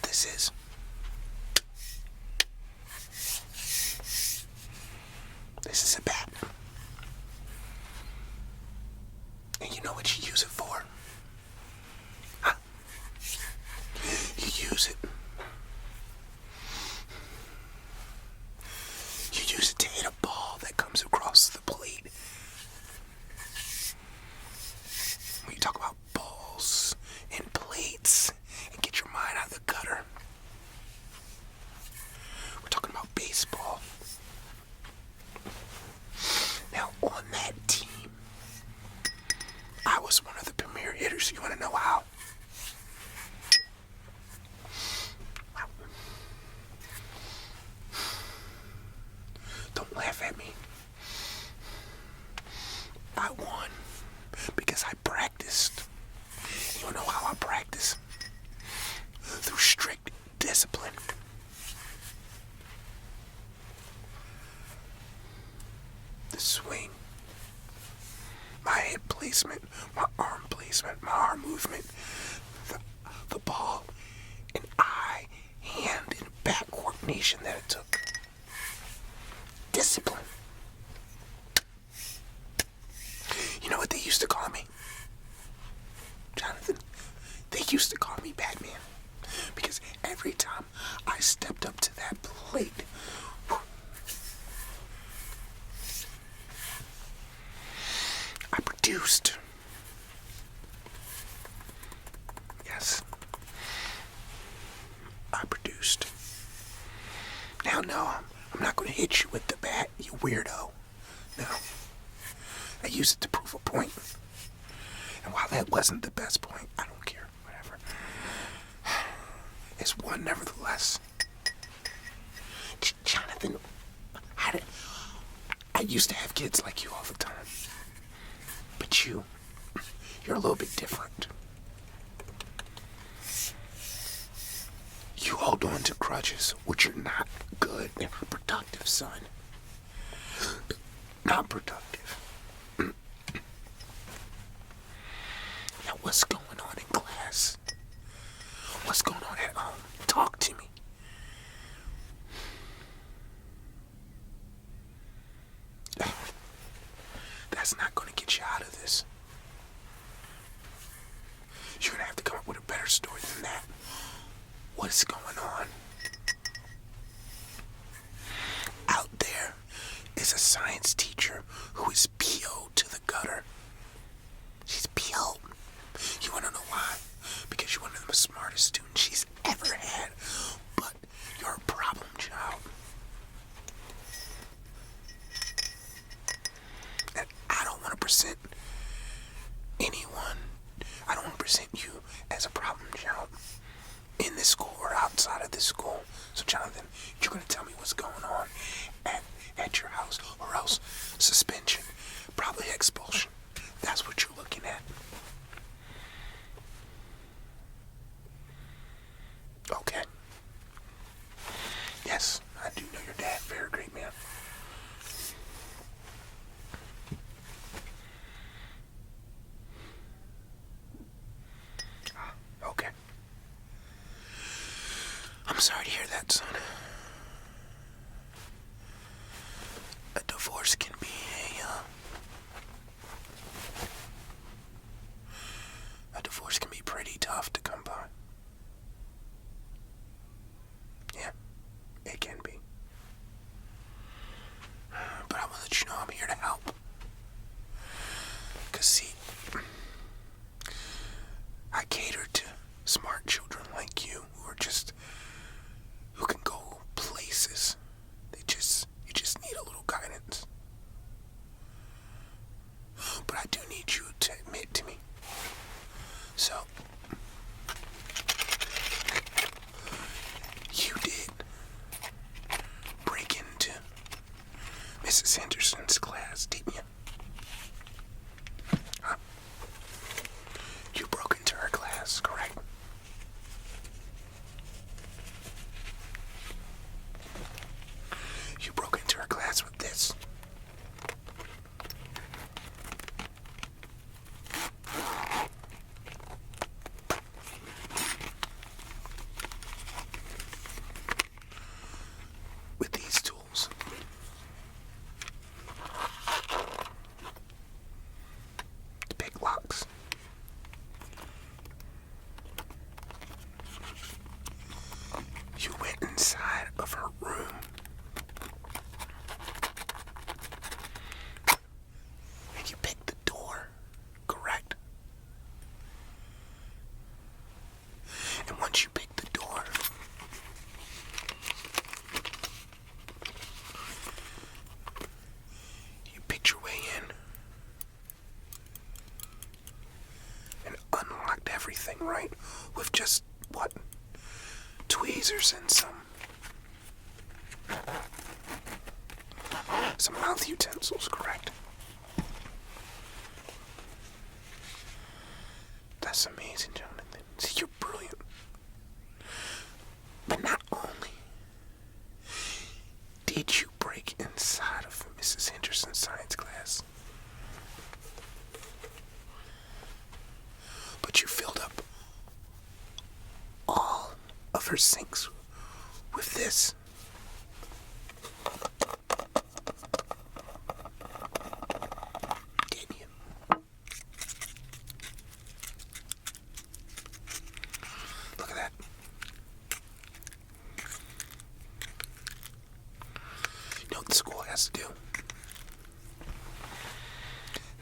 what this is? This is a bat. And you know what you use it for? Huh? You use it. You use it to hit a ball that comes across the plate. When you talk about balls and plates and get your mind out of the gutter, we're talking about baseball. Now, on that team, I was one of the premier hitters. You want to know how? Don't laugh at me. I won because I practiced. You wanna know how I practice? Through strict discipline. The swing, my head placement, my arm placement, my arm movement, the ball, and eye, hand, and back coordination that it took. Discipline. You know what they used to call me? Jonathan, they used to call me Batman. Because every time I stepped up to that plate, I produced. Yes. I produced. Now, no, I'm not going to hit you with the bat, you weirdo. No. I used it to prove a point. And while that wasn't the best point, I don't care. Whatever. It's one nevertheless. Jonathan, I used to have kids like you all the time. But you're a little bit different. You hold on to grudges, which are not good and productive, son. Not productive. Now, what's going on in class? What's going on at home? Talk to me. That's not going to get you out of this. You're going to have to come up with a better story than that. What is going on? Out there is a science teacher who is PO'd to the gutter. She's PO'd. You want to know why? Because you're one of the smartest students she's ever had. But you're a problem child. And I don't want to present anyone. I don't want to present you as a problem child in this school or outside of this school. So, Jonathan, you're going to tell me what's going on at your house, or else suspension, probably expulsion. That's what you're looking at. Okay. Yes, I do know your dad. Very great man. Okay. I'm sorry to hear that, son. A divorce can be a divorce can be pretty tough to come by. Yeah, it can be. But I want to let you know I'm here to help. 'Cause see, I cater to smart children like you who can go places. You just need a little guidance. But I do need you to admit to me. So, you did break into Mrs. Henderson's class, didn't you? Huh? You broke into her class, correct? You broke into her class with this. right with just, what, tweezers and some mouth utensils, correct? That's amazing, Jonathan. See, you're brilliant. But not only did you break inside of Mrs. Henderson's science class, but you filled up all of her sinks with this. Didn't you? Look at that. You know what the school has to do?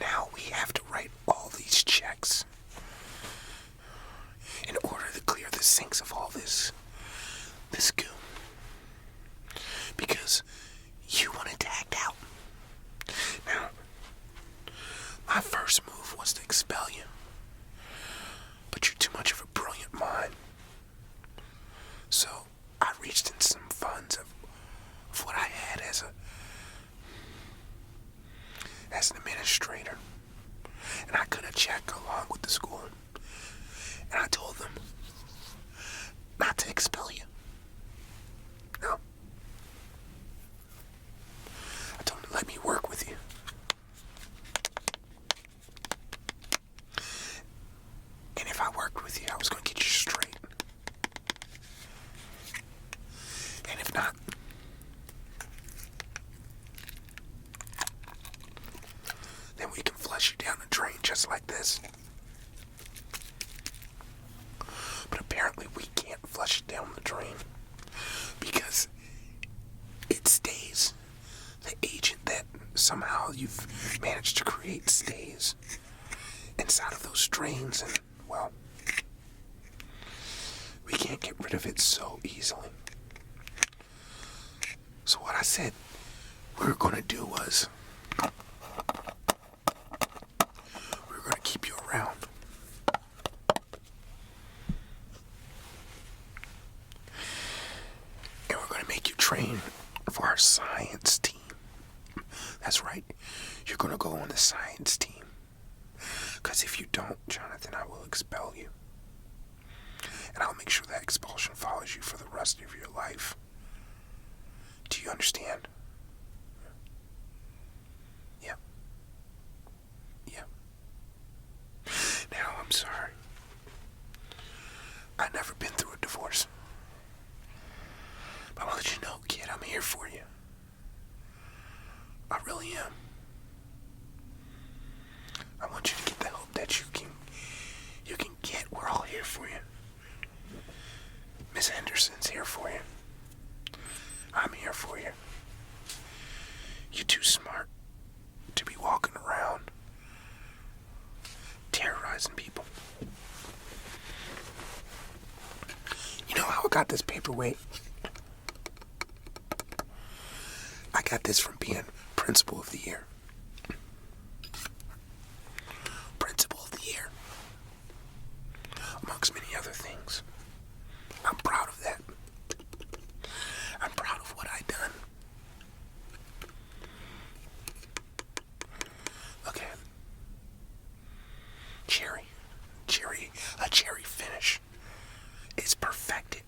Now we have to write all these checks in order to clear the sinks of all this goo. Because you wanted to act out. Now, my first move was to expel you. But you're too much of a brilliant mind. So I reached in some funds of what I had as an administrator. And I cut a check along with the school. And I told them not to expel you. No. I told them to let me work with you. And if I worked with you, I was going to get you straight. And if not, then we can flush you down the drain just like this. But apparently we can't flush it down the drain because it stays. The agent that somehow you've managed to create stays inside of those drains, and, well, we can't get rid of it so easily. So what I said we were going to do was we were going to keep you around. And we're going to make you train for our science team. That's right. You're going to go on the science team. Because if you don't, Jonathan, I will expel you. And I'll make sure that expulsion follows you for the rest of your life. Do you understand? Yeah. Yeah. Now, I'm sorry. I've never been through a divorce. But I want to let you know, kid, I'm here for you. I really am. I want you to get the help that you can get. We're all here for you. Miss Henderson's here for you. I'm here for you. You're too smart to be walking around terrorizing people. You know how I got this paperweight? I got this from being Principal of the Year. Principal of the Year. Amongst many other things. I'm proud of that. I'm proud of what I done. Look at a cherry finish. It's perfected.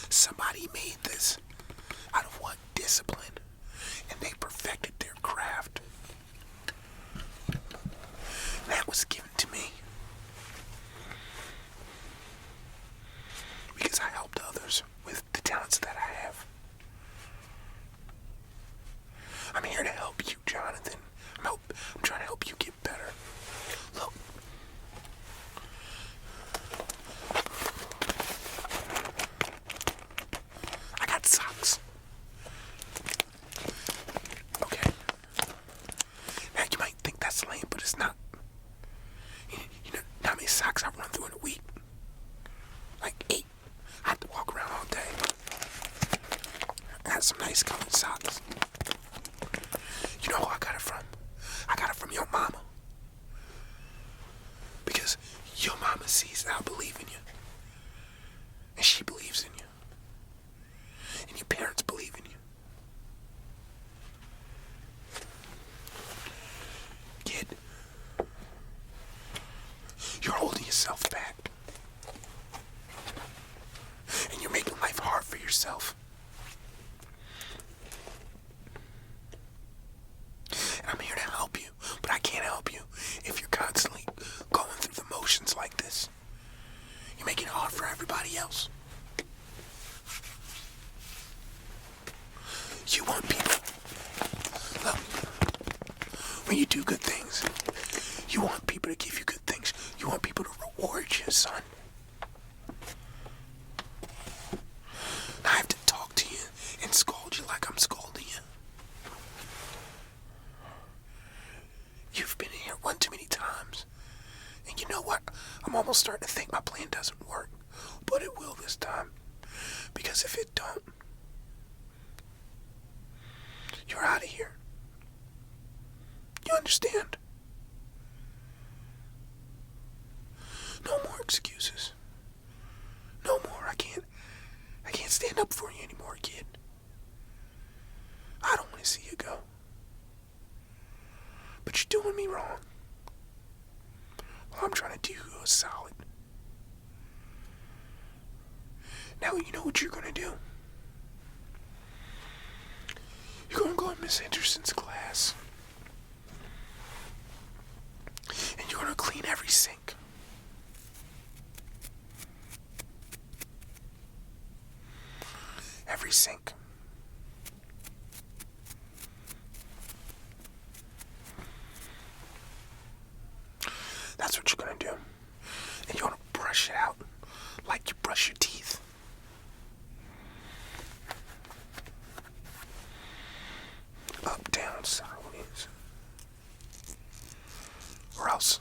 Somebody made this out of what? Discipline. And they perfected their craft. That was given to me because I helped others with the talents that I have. I'm here to help you, Jonathan. I'm trying to help you get better. Look. I got socks. Okay. Now you might think that's lame, but it's not. You know how many socks I run through in a week? Like 8. I have to walk around all day. I got some nice colored socks. You know who I got it from? I got it from your mama. Because your mama sees that I believe in you. And she believes in you. And your parents believe in you. Kid, you're holding yourself back. And you're making life hard for yourself. And I'm here to help you, but I can't help you if you're constantly going through the motions like this. You're making it hard for everybody else. You want people. Look, when you do good things, you want people to give you good things. You want people to reward you, son. Now I have to talk to you and scold you like I'm scolding you. You've been here one too many times. And you know what? I'm almost starting to think my plan doesn't work. But it will this time. Because if it don't, you're out of here. You understand? No more excuses. No more. I can't stand up for you anymore, kid. I don't want to see you go. But you're doing me wrong. Well, I'm trying to do you a solid. Now you know what you're going to do. You're going to go in Miss Henderson's class. And you're going to clean every sink. Every sink. That's what you're going to do. And you're going to brush it out like you brush your teeth. Up, down, sideways. Or else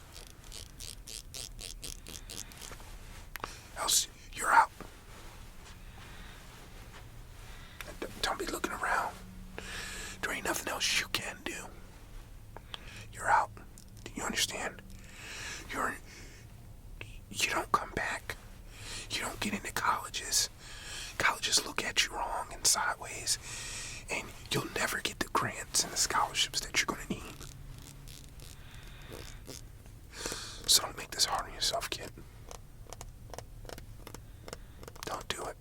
you're out. Don't be looking around. There ain't nothing else you can do. You're out. Do you understand? You don't come back. You don't get into colleges. Colleges look at you wrong and sideways. And you'll never get the grants and the scholarships that you're going to need. So don't make this hard on yourself, kid. Don't do it.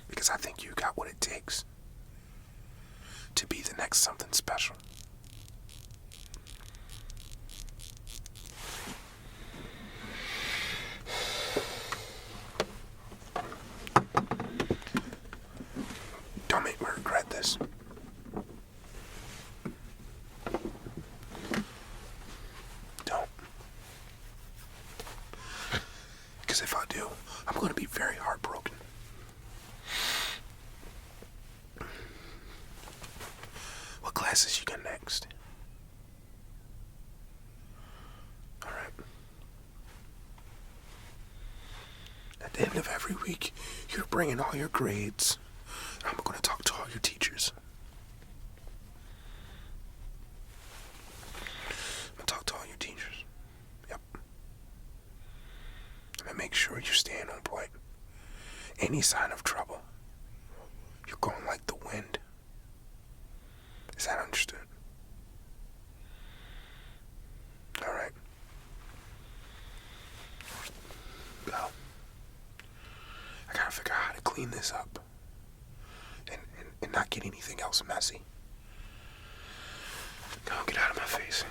Because I think you got what it takes to be the next something special. Don't make me regret this. Don't. Because if I do, I'm going to be very heartbroken. What classes you got next? Alright. At the end of every week, you're bringing all your grades. I'm going to talk to all your teachers. I'm going to talk to all your teachers. Yep. I'm going to make sure you're staying on point. Any sign of trouble, you're going like the wind. Is that understood? Alright. Go. I gotta figure out how to clean this up. And not get anything else messy. Go, get out of my face.